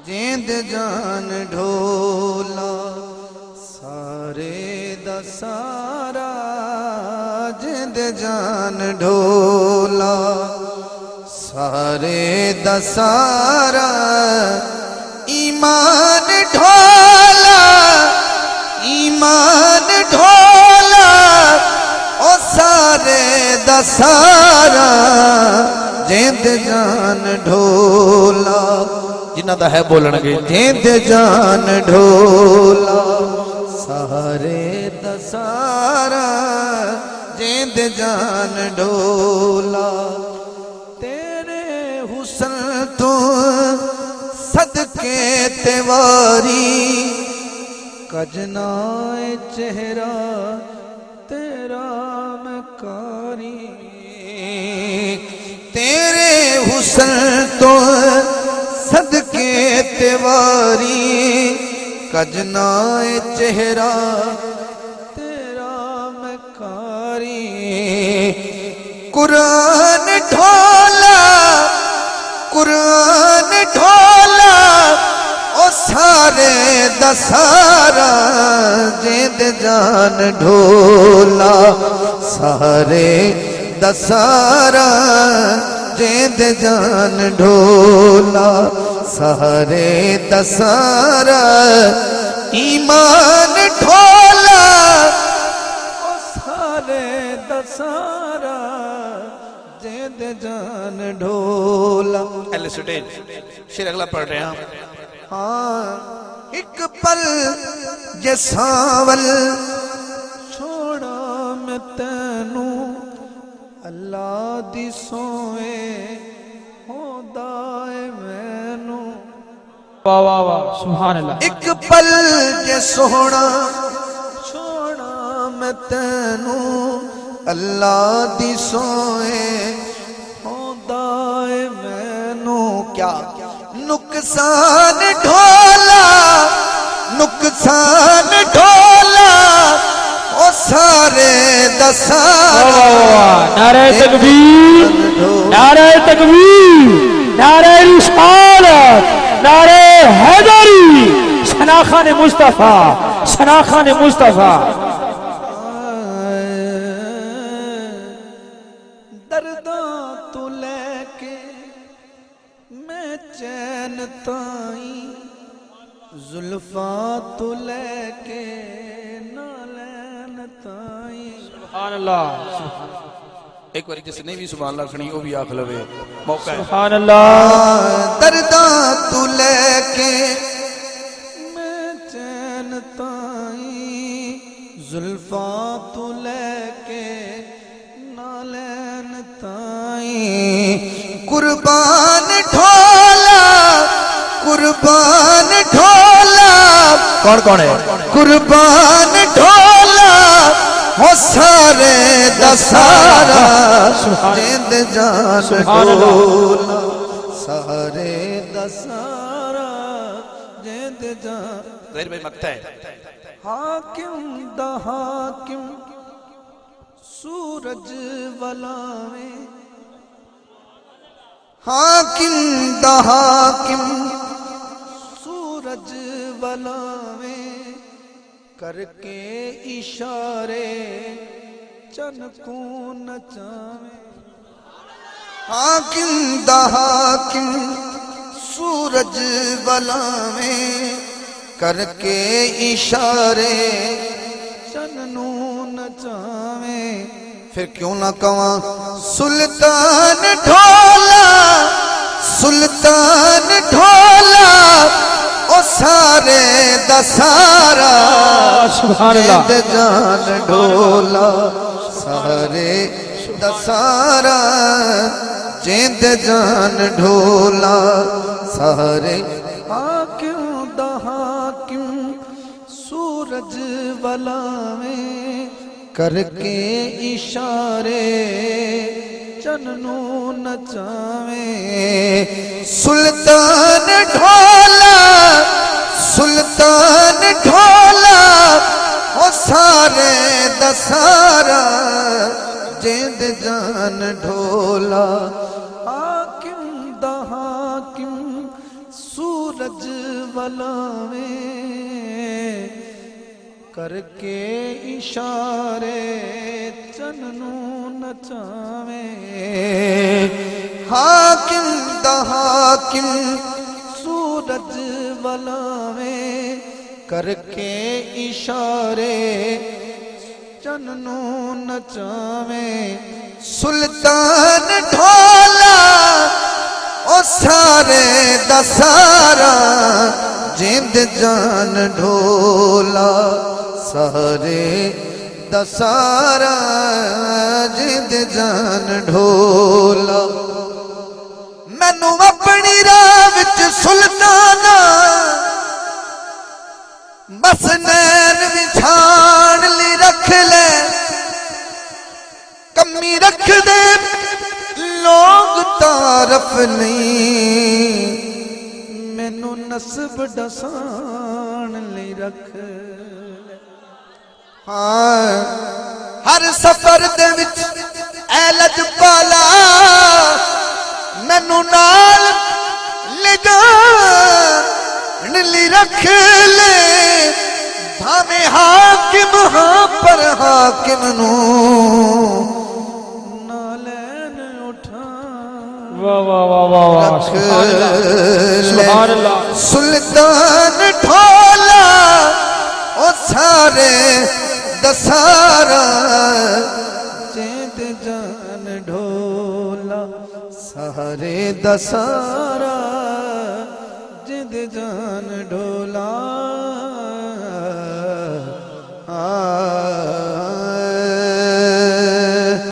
جیند جان ڈھولا سارے دا سارا جیند جان ڈھولا سارے دا سارا ایمان ڈھولا ایمان ڈھولا او سارے دا سارا جیند جان ڈھولا جنہ دا ہے بولن گے جیند جان ڈھولا سارے دا سارا جیند جان ڈھولا تیرے حسن تو صدقے تیواری کجنائے چہرہ تیرا میں کاری تیرے حسن تو صدقے تیواری کجنائے چہرہ تیرا میں کاری قرآن ڈھولا قرآن ڈھولا او سارے دا سارا جیند جان ڈھولا سارے دا سارا جیند جان ڈھولا سارے دا سارا ایمان ڈھولا سارے دا سارا جیند جان ڈھولا ایلے سٹیج شیر اگلا پڑھ رہے ہیں ہاں ایک پل یہ ساول چھوڑا میں تینوں اللہ دی سوئے ہو دائے مینو واہ واہ واہ سبحان اللہ ایک پل یہ سوڑا چھوڑا میں تینوں اللہ دی سوئے ہو دائے مینو کیا نقصان ڈھولا نقصان ڈھولا او سارے دا سارا نعرہ تکبیر نعرہ تکبیر نعرہ رسالت نعرہ حیدری شناخان مصطفیٰ شناخان مصطفیٰ درداں تو لے کے میں چین تائیں زلفاں تو لے کے سبحان اللہ ایک باری جیسے نہیں بھی سبحان اللہ کھنی وہ بھی آکھ لوے موقع ہے سبحان اللہ درداں تو لے کے میں چین تائیں زلفاں تو لے کے نالین تائیں قربان ڈھولا قربان ڈھولا کون کون ہے قربان ڈھولا ہو سارے دا سارا جیند جان ڈھولا سارے دا سارا جیند جان ظاہر بھائی مکتا ہے حاکم دا حاکم سورج ولاویں حاکم دا حاکم سورج ولاویں کر کے اشارے چن کو نچاویں حاکم دا حاکم سورج ولاویں کر کے اشارے چن نو نچاویں پھر کیوں نہ کہاں سلطان ڈھولا سلطان ڈھولا او سارے دا سارا جیند جان ڈھولا سارے دا سارا جیند جان ڈھولا سارے حاکم دا حاکم سورج ولاویں کر کے اشارے چن نو نچاویں سلطان ڈھولا سلطان ڈھولا او سارے دا سارا جیند جان ڈھولا حاکم دا حاکم سورج ولاویں کر کے اشارے چن نو نچاویں حاکم دا حاکم سورج ولاویں کر کے اشارے چن نو نچاویں سلطان ڈھولا او سارے دا سارا جیند جان ڈھولا سارے دا سارا جیند جان ڈھولا مینو اپنی راہ وچ سلطانا بس نین وچھان لی رکھ لے کمی رکھ دے لوگ تعارف نہیں مینو نسب ڈسان لی رکھ لے ہاں ہر سفر دے وچ اے لجپالا مینو نال لے جان لی رکھ لے بھاویں حاکم ہاں پر حاکم نو نالین اٹھا واہ واہ واہ واہ واہ رکھ سبحان اللہ سلطان ڈھولا او سارے دا سارا جیند جان ڈھولا سارے دا سارا جیند جان ڈھولا